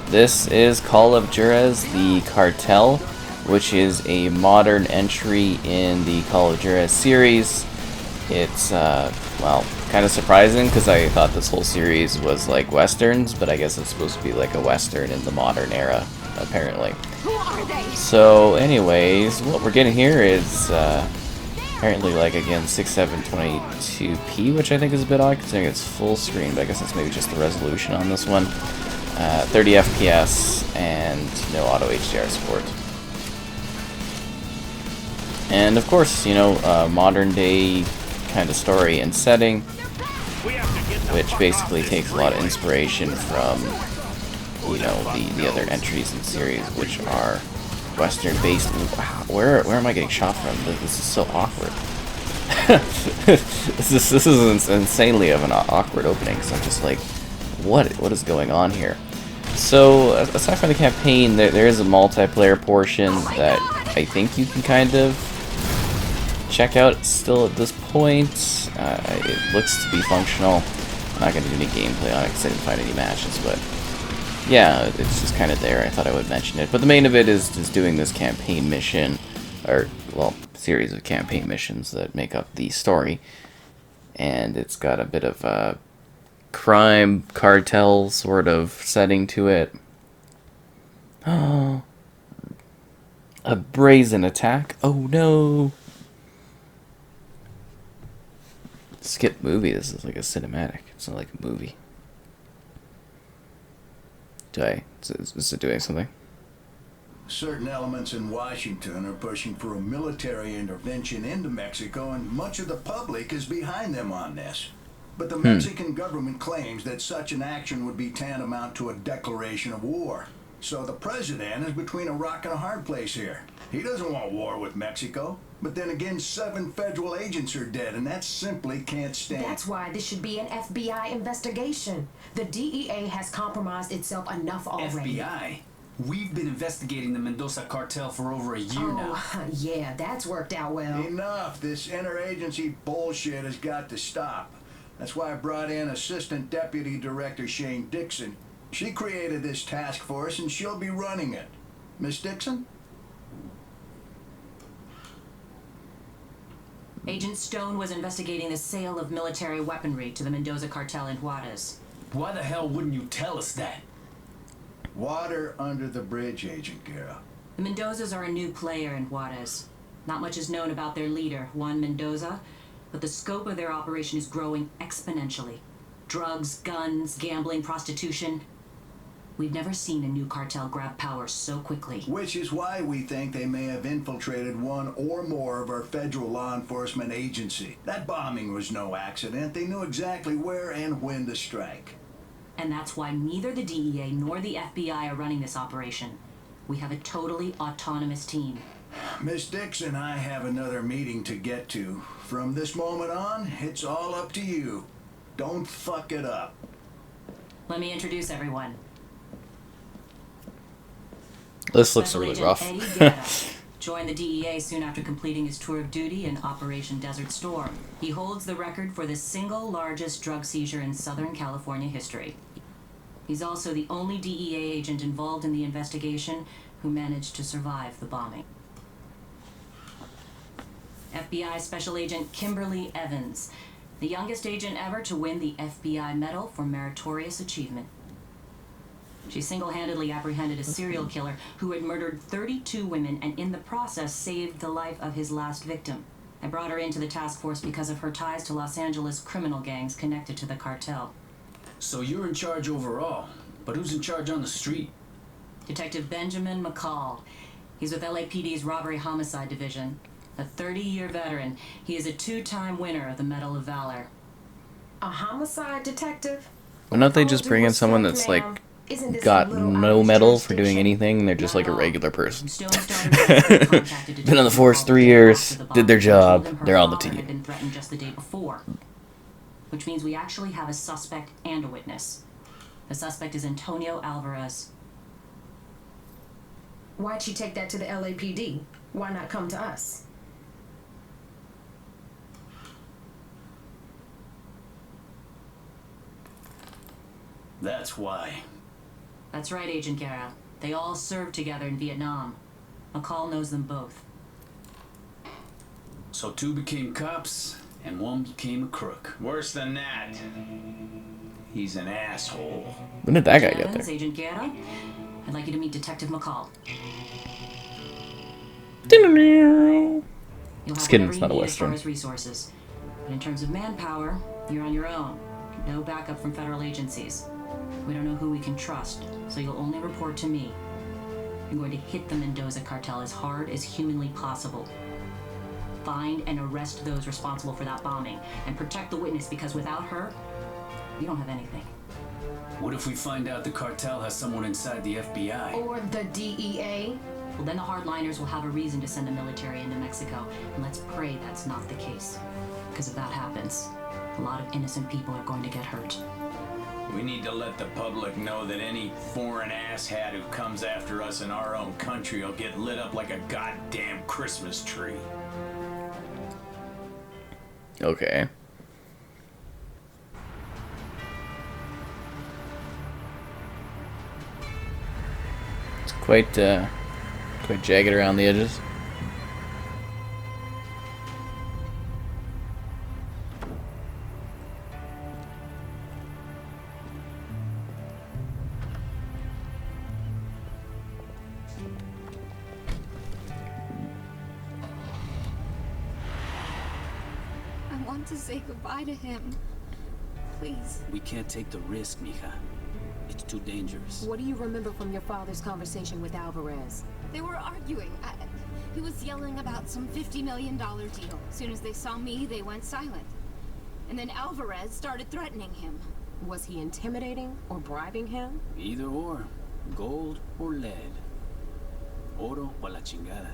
This is Call of Juarez The Cartel, which is a modern entry in the Call of Juarez series. It's, well, kind of surprising because I thought this whole series was like westerns, but I guess it's supposed to be like a western in the modern era, apparently. Who are they? So, anyways, what we're getting here is, apparently, like, again, 6722p, which I think is a bit odd considering it's full screen, but I guess that's maybe just the resolution on this one. 30 FPS and no auto HDR support. And of course, you know, modern day kind of story and setting, which basically takes a lot of inspiration from, you know, the other entries in the series, which are Western based. Wow, where am I getting shot from? This is so awkward. this is insanely of an awkward opening, because I'm just like, what is going on here? So, aside from the campaign, there is a multiplayer portion that I think you can kind of check out still at this point. It looks to be functional. I'm not going to do any gameplay on it because I didn't find any matches, but yeah, it's just kind of there. I thought I would mention it. But the main of it is just doing this campaign mission, or, well, series of campaign missions that make up the story. And it's got a bit of a crime cartel sort of setting to it. Oh, a brazen attack. Oh no. Skip movie. This is like a cinematic. It's not like a movie. Is it doing something? Certain elements in Washington are pushing for a military intervention into Mexico, and much of the public is behind them on this. But the Mexican government claims that such an action would be tantamount to a declaration of war. So the president is between a rock and a hard place here. He doesn't want war with Mexico. But then again, 7 federal agents are dead, and that simply can't stand. That's why this should be an FBI investigation. The DEA has compromised itself enough already. FBI? We've been investigating the Mendoza cartel for over a year now. Oh, yeah, that's worked out well. Enough. This interagency bullshit has got to stop. That's why I brought in Assistant Deputy Director Shane Dixon. She created this task force, and she'll be running it. Miss Dixon? Agent Stone was investigating the sale of military weaponry to the Mendoza cartel in Juarez. Why the hell wouldn't you tell us that? Water under the bridge, Agent Guerra. The Mendozas are a new player in Juarez. Not much is known about their leader, Juan Mendoza, but the scope of their operation is growing exponentially. Drugs, guns, gambling, prostitution. We've never seen a new cartel grab power so quickly. Which is why we think they may have infiltrated one or more of our federal law enforcement agency. That bombing was no accident. They knew exactly where and when to strike. And that's why neither the DEA nor the FBI are running this operation. We have a totally autonomous team. Miss Dixon, I have another meeting to get to. From this moment on, it's all up to you. Don't fuck it up. Let me introduce everyone. This looks Special really Agent rough. Eddie Guerra joined the DEA soon after completing his tour of duty in Operation Desert Storm. He holds the record for the single largest drug seizure in Southern California history. He's also the only DEA agent involved in the investigation who managed to survive the bombing. FBI Special Agent Kimberly Evans, the youngest agent ever to win the FBI Medal for Meritorious Achievement. She single-handedly apprehended a serial killer who had murdered 32 women and in the process saved the life of his last victim. I brought her into the task force because of her ties to Los Angeles criminal gangs connected to the cartel. So you're in charge overall, but who's in charge on the street? Detective Benjamin McCall. He's with LAPD's Robbery Homicide Division. A 30-year veteran, he is a 2-time winner of the Medal of Valor. A homicide detective? Why don't they just bring in someone that's like got no medal for doing anything, and they're just like a regular person? Been on the force 3 years, did their job, they're on the team. Had been threatened just the day before, which means we actually have a suspect and a witness. The suspect is Antonio Alvarez. Why'd she take that to the LAPD? Why not come to us? That's why. That's right, Agent Guerra. They all served together in Vietnam. McCall knows them both. So 2 became cops, and 1 became a crook. Worse than that. He's an asshole. When did that guy get Evans, there? Agent Guerra, I'd like you to meet Detective McCall. You'll Just have kidding, whatever it's you not a need Western. as far as resources. But in terms of manpower, you're on your own. No backup from federal agencies. We don't know who we can trust, so you'll only report to me. I'm going to hit the Mendoza cartel as hard as humanly possible. Find and arrest those responsible for that bombing, and protect the witness, because without her, you don't have anything. What if we find out the cartel has someone inside the FBI? Or the DEA? Well, then the hardliners will have a reason to send the military into Mexico, and let's pray that's not the case. Because if that happens, a lot of innocent people are going to get hurt. We need to let the public know that any foreign asshat who comes after us in our own country will get lit up like a goddamn Christmas tree. Okay. It's quite jagged around the edges. I want to say goodbye to him. Please. We can't take the risk, mija. It's too dangerous. What do you remember from your father's conversation with Alvarez? They were arguing. He was yelling about some $50 million deal. As soon as they saw me, they went silent. And then Alvarez started threatening him. Was he intimidating or bribing him? Either or. Gold or lead. Oro o la chingada.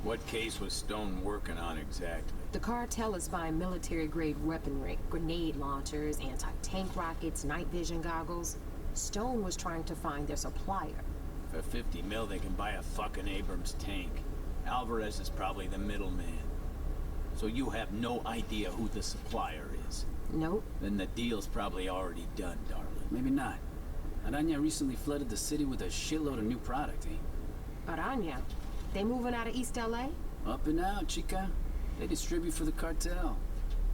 What case was Stone working on exactly? The cartel is buying military-grade weaponry, grenade launchers, anti-tank rockets, night vision goggles. Stone was trying to find their supplier. For 50 mil, they can buy a fucking Abrams tank. Alvarez is probably the middleman. So you have no idea who the supplier is. Nope. Then the deal's probably already done, darling. Maybe not. Araña recently flooded the city with a shitload of new product, eh? Araña? They moving out of East LA? Up and out, chica. They distribute for the cartel.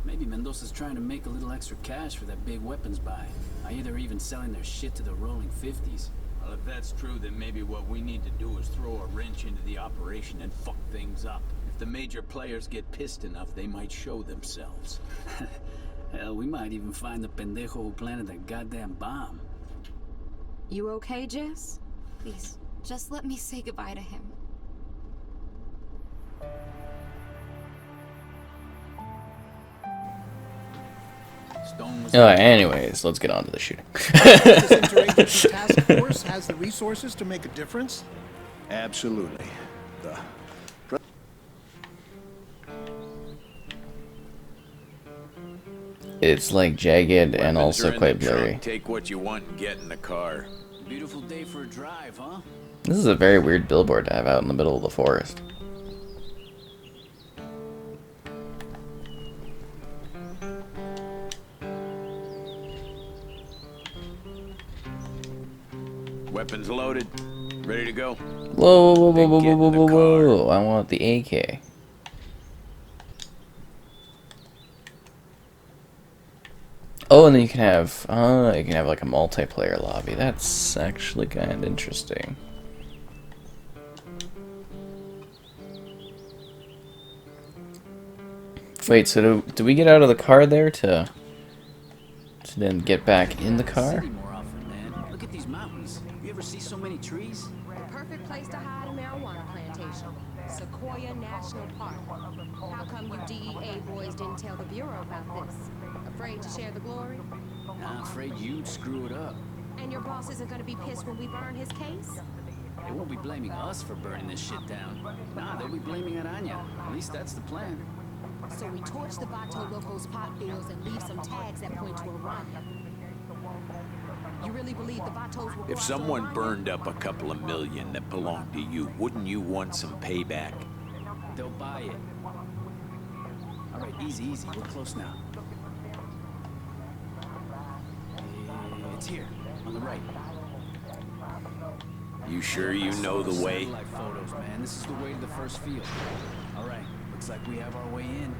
Maybe Mendoza's trying to make a little extra cash for that big weapons buy. They're even selling their shit to the rolling 50s. Well, if that's true, then maybe what we need to do is throw a wrench into the operation and fuck things up. If the major players get pissed enough, they might show themselves. Hell, we might even find the pendejo who planted that goddamn bomb. You okay, Jess? Please, just let me say goodbye to him. Stone was Anyways, let's get on to the shooting. This interagency task force has the resources to make a difference? Absolutely. It's like jagged and also Weapons are in quite the trunk. blurry. Take what you want and get in the car. Beautiful day for a drive, huh? This is a very weird billboard to have out in the middle of the forest. Weapons loaded. Ready to go? Whoa, whoa, whoa, Then whoa, get whoa, in the whoa, car. whoa! I want the AK. Oh, and then you can have like a multiplayer lobby. That's actually kind of interesting. Wait, so do we get out of the car there to then get back in the car? City more often, man. Look at these mountains. You ever see so many trees? The perfect place to hide a marijuana plantation. Sequoia National Park. How come you DEA boys didn't tell the Bureau about this? Afraid to share the glory? I'm afraid you'd screw it up. And your boss isn't gonna be pissed when we burn his case? They won't be blaming us for burning this shit down. Nah, they'll be blaming Araña. At least that's the plan. So we torch the Vato Locos pot fields and leave some tags that point to Araña. You really believe the Vatos will If cross someone Araña? burned up a couple of million that belonged to you, wouldn't you want some payback? They'll buy it. All right, easy, easy. We're close now. It's here, on the right. You sure you know the way? Satellite photos, man. This is the way to the first field. All right, looks like we have our way in.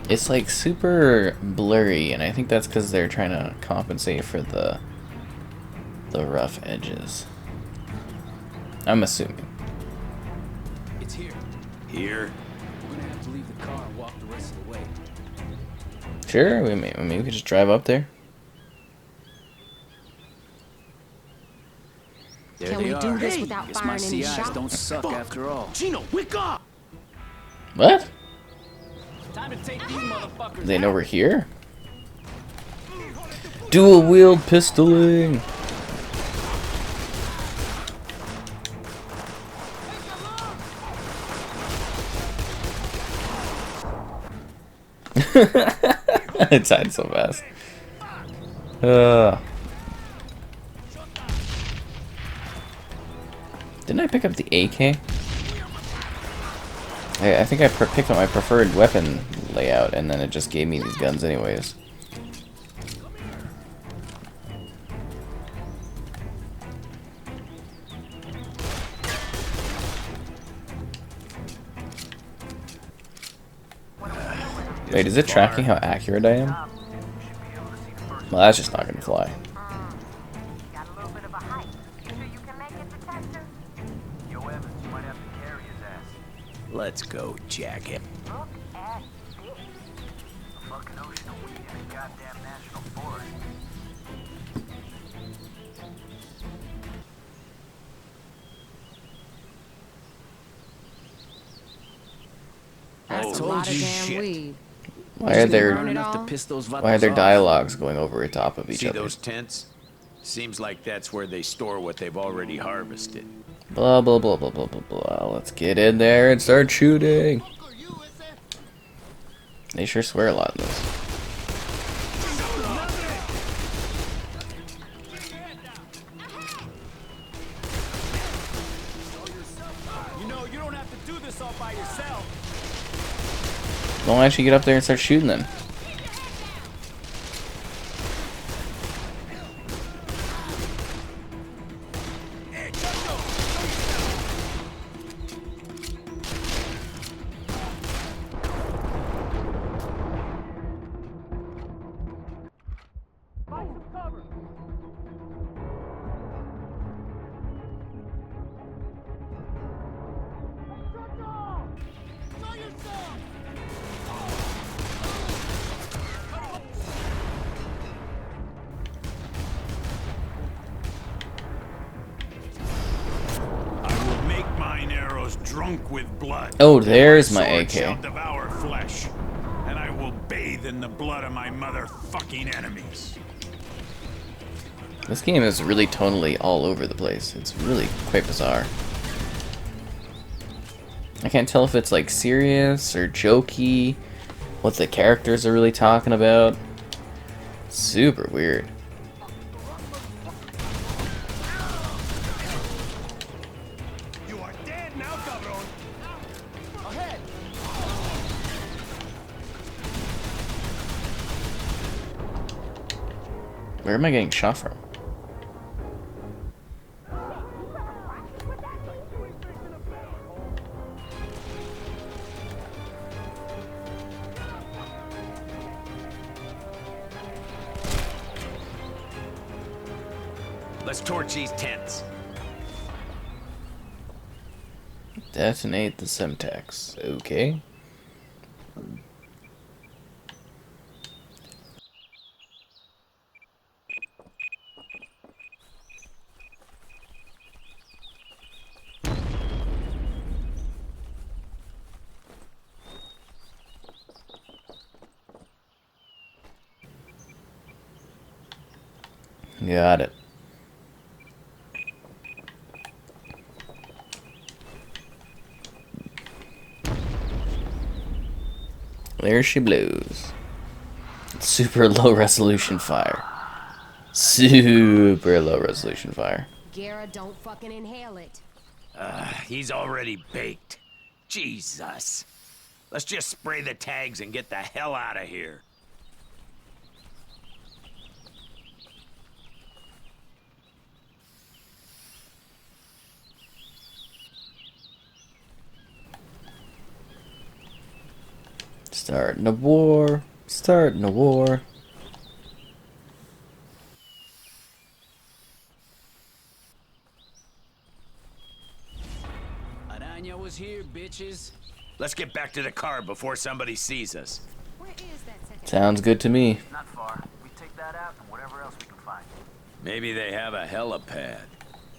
It's like super blurry, and I think that's because they're trying to compensate for the rough edges. I'm assuming. It's here. Here? We're gonna have to leave the car and walk the rest of the way. Sure, I mean, we could just drive up there. There Can they we are. do this Hey, without guess my firing any CIs shots? don't suck after all. Chino, wake up! What? Time to take these motherfuckers They know out. we're here? Dual wield pistoling! It died so fast. Didn't I pick up the AK? I think I picked up my preferred weapon layout, and then it just gave me these guns anyways. Wait, is it tracking how accurate I am? Well, that's just not gonna fly. Got a little bit of a height. You sure you can make it, detective? Yo, Evans, you might have to carry his ass. Let's go, jacket. Look at this. A fucking ocean of weed in a goddamn national forest. That's a Holy lot of damn shit. weed. Why are there Burn it enough to all? piss those why are vatos there off. dialogues going over top of each See other? those tents? Seems like that's where they store what they've already harvested. Blah blah blah blah blah blah blah. Let's get in there and start shooting. They sure swear a lot in this. You know, you don't have to do this all by yourself. Don't actually get up there and start shooting them. I will make mine arrows drunk with blood. Oh, there's my Sword AK. shall devour flesh, and I will bathe in the blood of my motherfucking enemies. This game is really tonally all over the place. It's really quite bizarre. I can't tell if it's like serious or jokey, what the characters are really talking about. Super weird. You are dead now, cabron. Ahead. Where am I getting shot from? Let's torch these tents. Detonate the Semtex. Okay. Got it. There she blows. Super low resolution fire. Super low resolution fire. Gara, don't fucking inhale it. He's already baked. Jesus. Let's just spray the tags and get the hell out of here. Starting a war. Starting a war. Araña was here, bitches. Let's get back to the car before somebody sees us. Where is that second? Sounds good to me. Not far. We take that out and whatever else we can find. Maybe they have a helipad.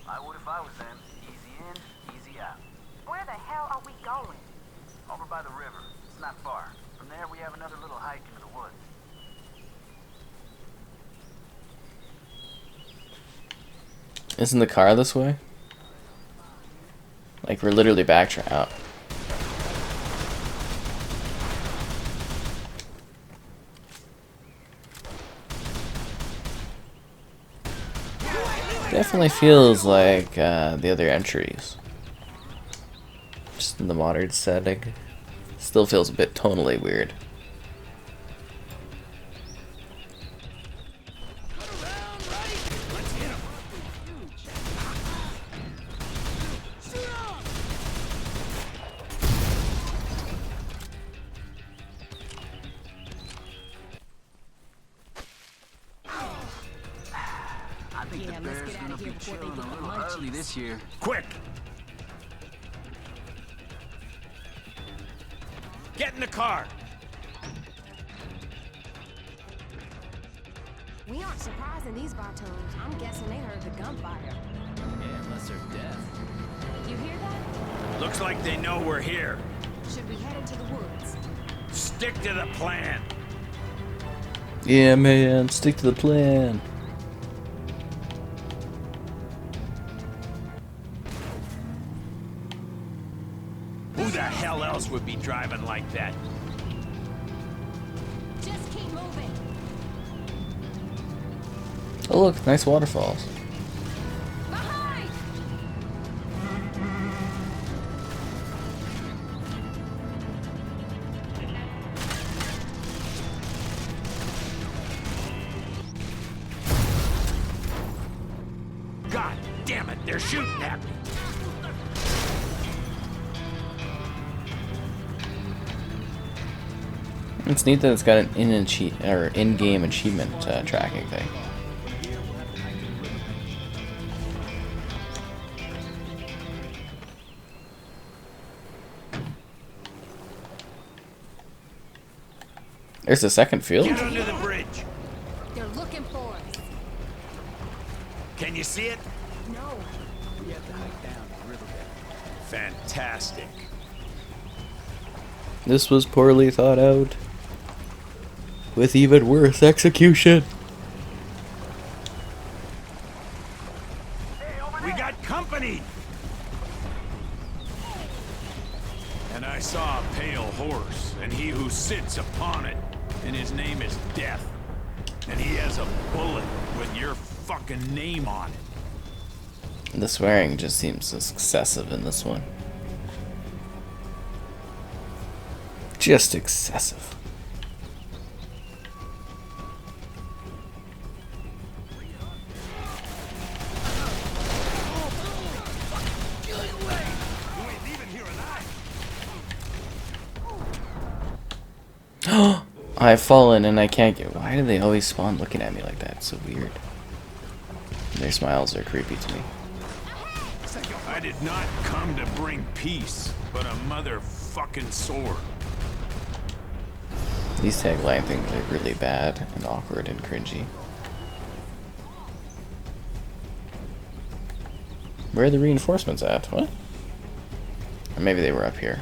I would if I was them. Easy in, easy out. Where the hell are we going? Over by the river. It's not far. From there, we have another little hike into the woods. Isn't the car this way? Like, we're literally backtrack out. Definitely feels like the other entries. Just in the modern setting. Still feels a bit tonally weird. I think Yeah, the let's bear's get out gonna of here be before they chilling get a the little early munchies. this year. Quick! Get in the car! We aren't surprising these Bartones. I'm guessing they heard the gunfire. Yeah, unless they're deaf. You hear that? Looks like they know we're here. Should we head into the woods? Stick to the plan. Yeah, man, stick to the plan. Who the hell else would be driving like that? Just keep moving. Oh look, nice waterfalls. Behind! God damn it, they're shooting at me. It's neat that it's got an in-game achievement tracking thing. There's the second field. Get under the bridge. They're looking for us. Can you see it? No. We have to hike down the riverbed. Fantastic. This was poorly thought out, with even worse execution. We got company! And I saw a pale horse, and he who sits upon it, and his name is Death. And he has a bullet with your fucking name on it. The swearing just seems excessive in this one. Just excessive. I've fallen and I can't get. Why do they always spawn looking at me like that? It's so weird. Their smiles are creepy to me. I did not come to bring peace, but a motherfucking sword. These tagline things are really bad and awkward and cringy. Where are the reinforcements at? What? Or maybe they were up here.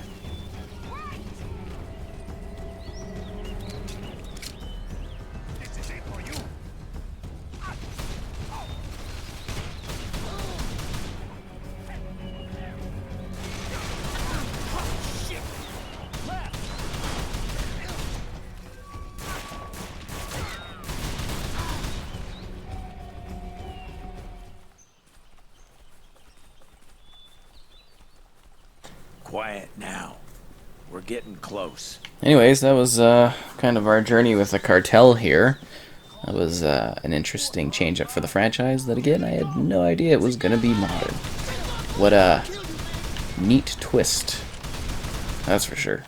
Quiet now. We're getting close. Anyways, that was kind of our journey with the cartel here. That was an interesting change up for the franchise that, again, I had no idea it was going to be modern. What a neat twist. That's for sure.